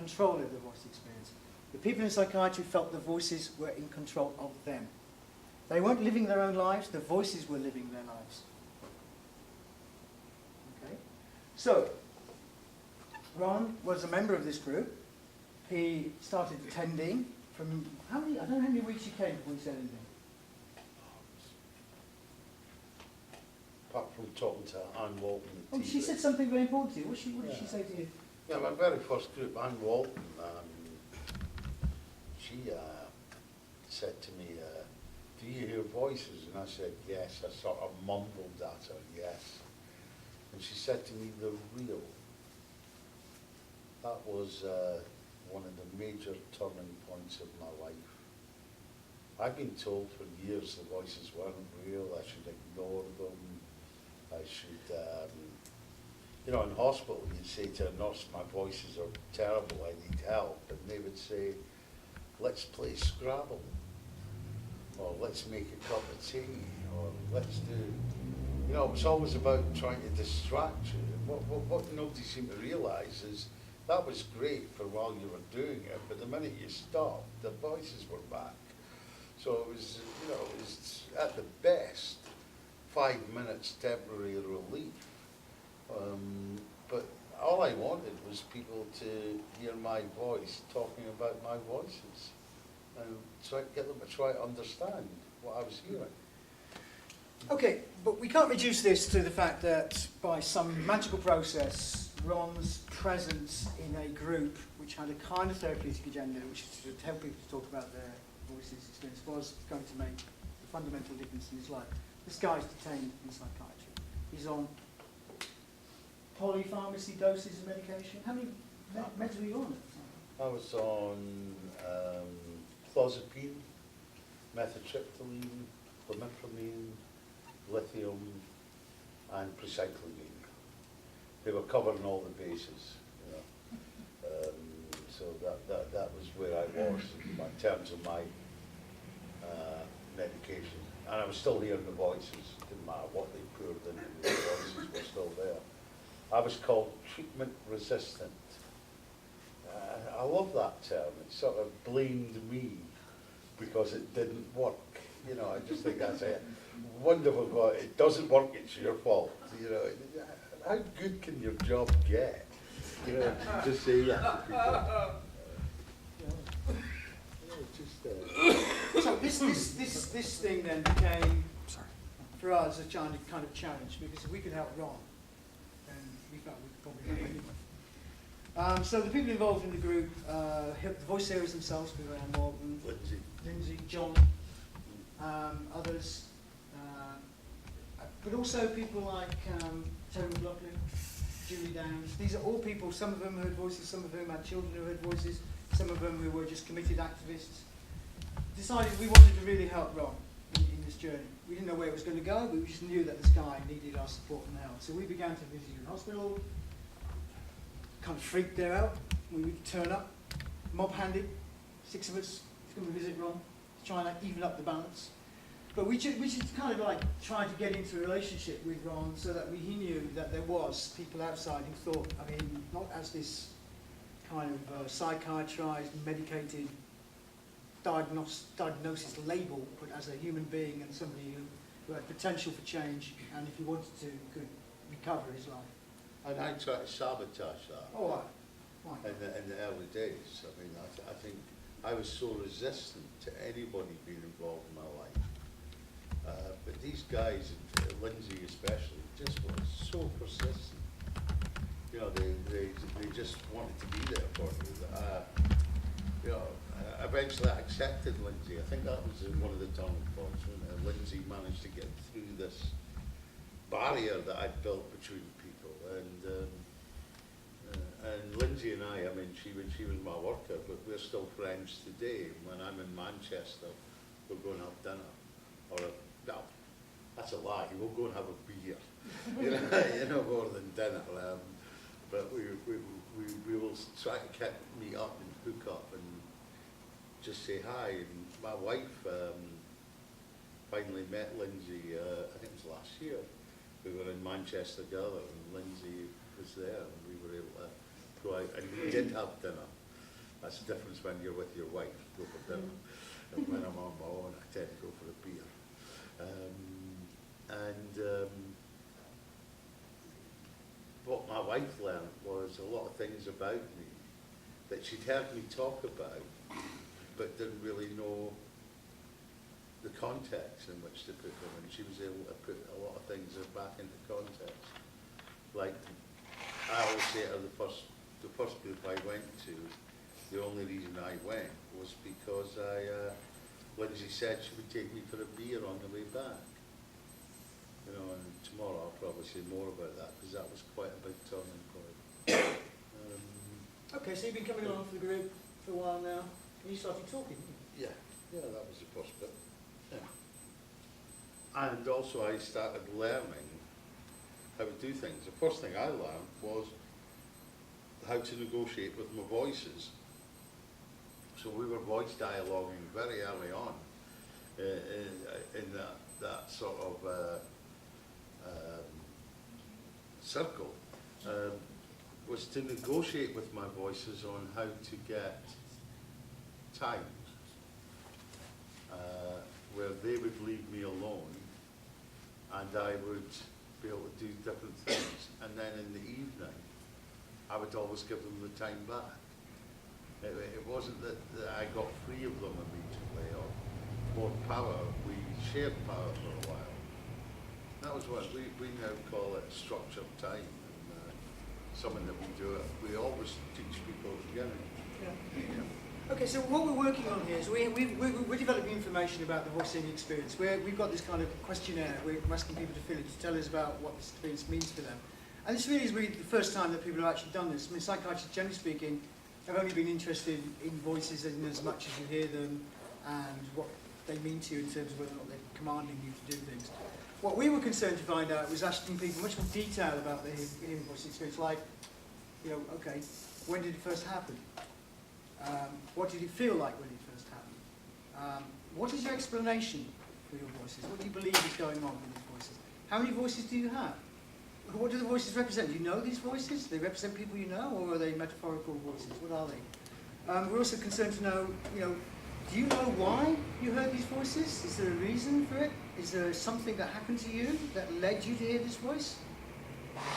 control of the voice experience. The people in psychiatry felt the voices were in control of them. They weren't living their own lives, the voices were living their lives. Okay? So, Ron was a member of this group. He started attending from, I don't know how many weeks he came before he said anything. Apart from talking to Anne Walton. Oh, she said something very important to you. What did she say to you? Yeah, my very first group, Anne Walton, she said to me, do you hear voices? And I said, yes. I sort of mumbled at her, yes. And she said to me, they're real. That was one of the major turning points of my life. I've been told for years the voices weren't real, I should ignore them, I should, you know, in hospital you'd say to a nurse, my voices are terrible, I need help, and they would say, let's play Scrabble, or let's make a cup of tea, or let's do, you know, it's always about trying to distract you. What nobody seemed to realise is that was great for while you were doing it, but the minute you stopped, the voices were back. So it was, you know, it was at the best 5 minutes temporary relief. But all I wanted was people to hear my voice talking about my voices and try to get them to try to understand what I was hearing. Okay, but we can't reduce this to the fact that by some magical process, Ron's presence in a group which had a kind of therapeutic agenda, which is to help people to talk about their voices experience, was going to make a fundamental difference in his life. This guy's detained in psychiatry. He's on polypharmacy doses of medication. How many meds were you on at the time? I was on clozapine, methotriptyline, clomipramine, lithium, and precyclamine. They were covering all the bases, you know. So that was where I was in terms of my medication. And I was still hearing the voices. It didn't matter what they poured in, the voices were still there. I was called treatment resistant. I love that term. It sort of blamed me because it didn't work. You know, I just think that's a wonderful thought. It doesn't work, it's your fault. You know, how good can your job get? You know, just say that to people. So this thing then became, for us, a kind of challenge, because if we could help Ron, then we felt we could probably help anyone. So the people involved in the group, the voice series themselves, people like Morgan, Lindsay, John, others, but also people like Terry McLaughlin, Julie Downs. These are all people, some of them heard voices, some of them had children who heard voices, some of them who were just committed activists. Decided we wanted to really help Ron in this journey. We didn't know where it was going to go, but we just knew that this guy needed our support and help. So we began to visit him in hospital, kind of freaked there out. We would turn up, mob-handed, 6 of us, to come and visit Ron, trying to even up the balance. But we just kind of like tried to get into a relationship with Ron so that he knew that there was people outside who thought, I mean, not as this kind of psychiatrized, medicated diagnosis label, but as a human being and somebody who had potential for change, and if he wanted to, could recover his life. And I tried to sabotage that. Oh, why? In the early days. I mean, I think I was so resistant to anybody being involved in my life. But these guys, and Lindsay especially, just were so persistent. You know, they just wanted to be there for me. You know, eventually I accepted Lindsay. I think that was one of the turning points when Lindsay managed to get through this barrier that I'd built between people. And Lindsay and I mean, she was my worker, but we're still friends today. When I'm in Manchester, we'll go and have dinner, or no, that's a lie. We'll go and have a beer, you know, more than dinner. But we will try to meet up and hook up and just say hi. And my wife finally met Lindsay. I think it was last year. We were in Manchester together, and Lindsay was there, and we were able to go out, and we did have dinner. That's the difference when you're with your wife, go for dinner. And when I'm on my own, I tend to go for a beer. What my wife learned was a lot of things about me that she'd heard me talk about, but didn't really know the context in which to put them, and she was able to put a lot of things back into context. Like, I always say to her, the first group I went to, the only reason I went was because Lindsay said she would take me for a beer on the way back. You know, and tomorrow I'll probably say more about that, because that was quite a big turning point. Okay, so you've been coming along for the group for a while now, and you started talking, didn't you? Yeah, that was the first bit. Yeah. And also I started learning how to do things. The first thing I learned was how to negotiate with my voices. So we were voice dialoguing very early on in that sort of circle, was to negotiate with my voices on how to get time where they would leave me alone and I would be able to do different things. And then in the evening, I would always give them the time back. It wasn't that I got free of them immediately or more power. We shared power for a while. That was what we now call it structured time. And, something that we do, we always teach people at the beginning. Yeah. Okay, so what we're working on here is we're developing information about the voice hearing experience. We've got this kind of questionnaire we're asking people to fill in to tell us about what this experience means for them. And this really is the first time that people have actually done this. I mean, psychiatrists, generally speaking, have only been interested in voices in as much as you hear them and what they mean to you in terms of whether or not they're commanding you to do things. What we were concerned to find out was asking people much more detail about their hearing voice experience, like, you know, okay, when did it first happen? What did it feel like when it first happened? What is your explanation for your voices? What do you believe is going on with these voices? How many voices do you have? What do the voices represent? Do you know these voices? Do they represent people you know, or are they metaphorical voices? What are they? We're also concerned to know, you know, do you know why you heard these voices? Is there a reason for it? Is there something that happened to you that led you to hear this voice?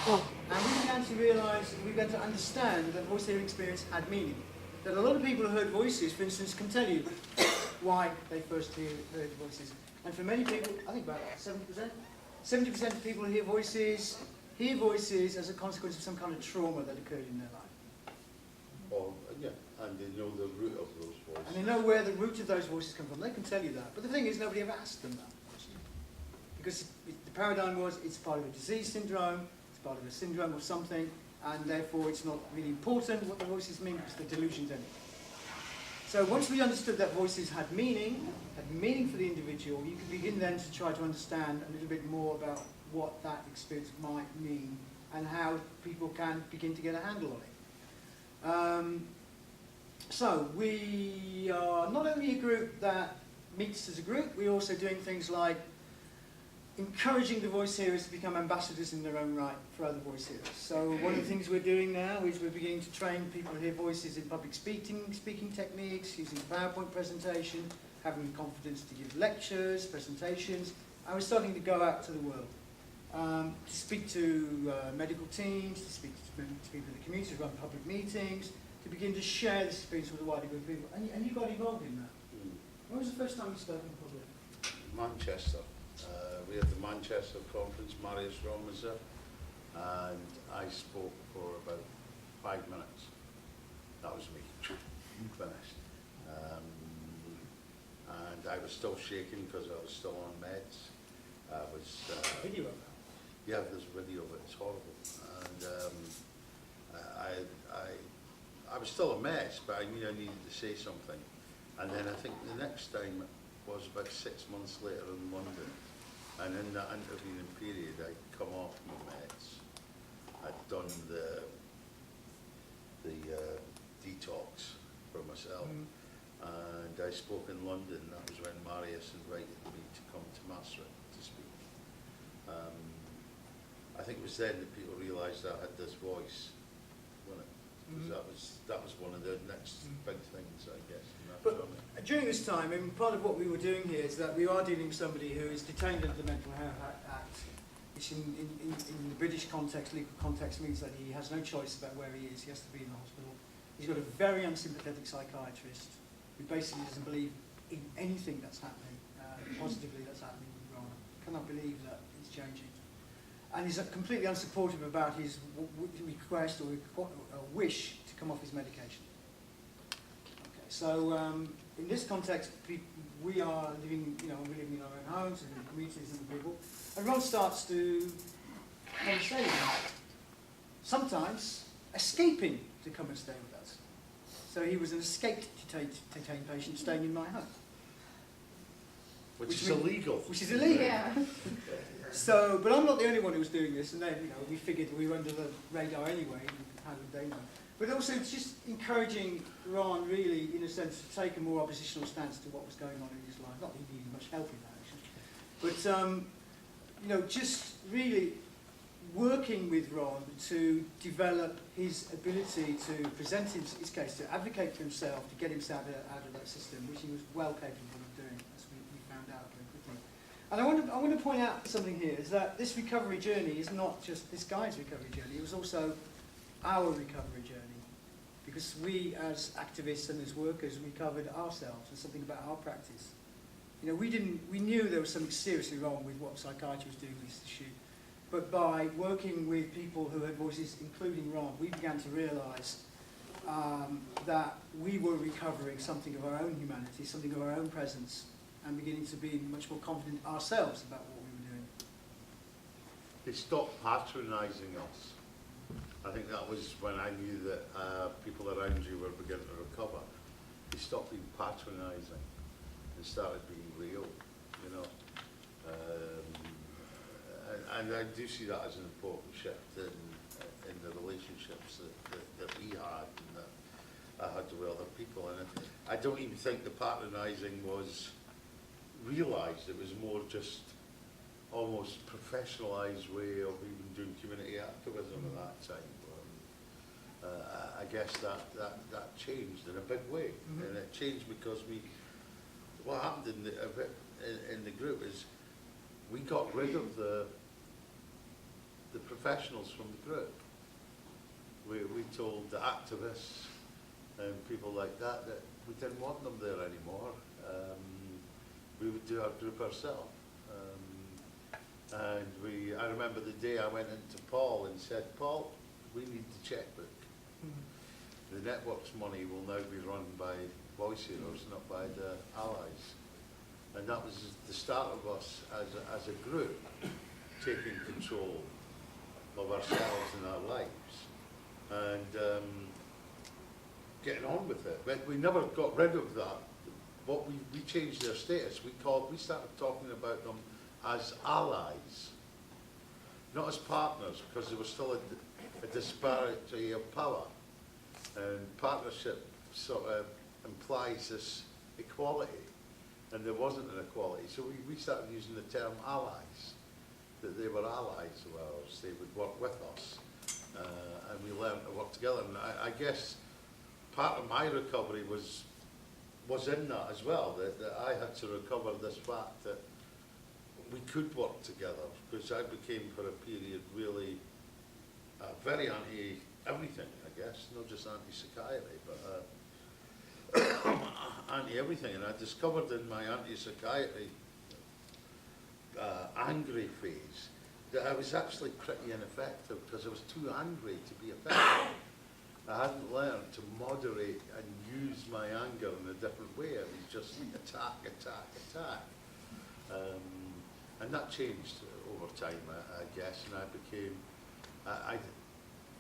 And we began to realise, we began to understand that voice hearing experience had meaning. That a lot of people who heard voices, for instance, can tell you why they first heard voices. And for many people, I think about 70% of people who hear voices as a consequence of some kind of trauma that occurred in their life. Or, yeah, and they know the root of those voices. And they know where the root of those voices come from. They can tell you that. But the thing is, nobody ever asked them that. Because the paradigm was, it's part of a disease syndrome, it's part of a syndrome of something, and therefore it's not really important what the voices mean because the delusion's in it. So once we understood that voices had meaning for the individual, you could begin then to try to understand a little bit more about what that experience might mean and how people can begin to get a handle on it. So we are not only a group that meets as a group, we're also doing things like encouraging the voice hearers to become ambassadors in their own right for other voice hearers. So one of the things we're doing now is we're beginning to train people who hear voices in public speaking techniques, using PowerPoint presentation, having the confidence to give lectures, presentations, and we're starting to go out to the world. To speak to medical teams, to speak to people in the community, to run public meetings, to begin to share this experience with a wider group of people. And you got involved in that. When was the first time you spoke in public? Manchester. We had the Manchester conference, Marius Rom was there, and I spoke for about 5 minutes. That was me, finished. And I was still shaking because I was still on meds. I was... Video of that? Yeah, there's a video of it, it's horrible. And I was still a mess, but I knew I needed to say something. And then I think the next time was about 6 months later in London. And in that intervening period, I'd come off my meds. I'd done the detox for myself. And I spoke in London. That was when Marius invited me to come to Maastricht to speak. I think it was then that people realised I had this voice, wasn't it? because that was one of the next big things, I guess, in that But journey. during this time, I mean, part of what we were doing here is that we are dealing with somebody who is detained under the Mental Health Act, which in the British context, legal context, means that he has no choice about where he is. He has to be in the hospital. He's got a very unsympathetic psychiatrist who basically doesn't believe in anything that's happening, positively that's happening with Ron. Cannot believe that it's changing. And he's completely unsupportive about his request or wish to come off his medication. Okay, so in this context, we are living, we're living in our own homes and in communities and people. And Ron starts to come and stay with us. Sometimes escaping to come and stay with us. So he was an escaped detained patient staying in my home. Which is illegal. Which is illegal. Yeah. So, but I'm not the only one who was doing this, and then, we figured we were under the radar anyway, and how would they know? But also it's just encouraging Ron, really, in a sense, to take a more oppositional stance to what was going on in his life. Not that he needed much help in that, actually. But, just really working with Ron to develop his ability to present his case, to advocate for himself, to get himself out of that system, which he was well capable of doing, as we found out very quickly. And I want to point out something here, is that this recovery journey is not just this guy's recovery journey, it was also our recovery journey. Because we, as activists and as workers, recovered ourselves and something about our practice. We knew there was something seriously wrong with what psychiatry was doing with this issue. But by working with people who had voices, including Ron, we began to realise that we were recovering something of our own humanity, something of our own presence, and beginning to be much more confident ourselves about what we were doing. They stopped patronising us. I think that was when I knew that people around you were beginning to recover. They stopped being patronising and started being real, And I do see that as an important shift in the relationships that we had and that I had with other people. And I don't even think the patronising was realised. It was more just almost professionalised way of even doing community activism at that time. I guess that changed in a big way, and it changed because what happened in the group is we got rid of the professionals from the group. We told the activists and people like that we didn't want them there anymore. We would do our group ourselves. And I remember the day I went into Paul and said, Paul, we need the checkbook. The network's money will now be run by Voice Heroes, not by the allies. And that was the start of us as a group taking control of ourselves and our lives and getting on with it. But we never got rid of that. We changed their status. We started talking about them as allies, not as partners, because there was still a disparity of power. And partnership sort of implies this equality, and there wasn't an equality. So we started using the term allies, that they were allies of ours, they would work with us, and we learned to work together. And I guess part of my recovery was in that as well, that I had to recover this fact that we could work together, because I became for a period really very anti-everything, I guess, not just anti-psychiatry, but anti-everything. And I discovered in my anti-psychiatry angry phase that I was actually pretty ineffective because I was too angry to be effective. I hadn't learned to moderate and use my anger in a different way. It was just attack, attack, attack. And that changed over time, I guess, and I became,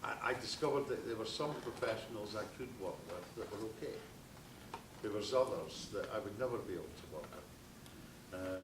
I discovered that there were some professionals I could work with that were okay. There was others that I would never be able to work with.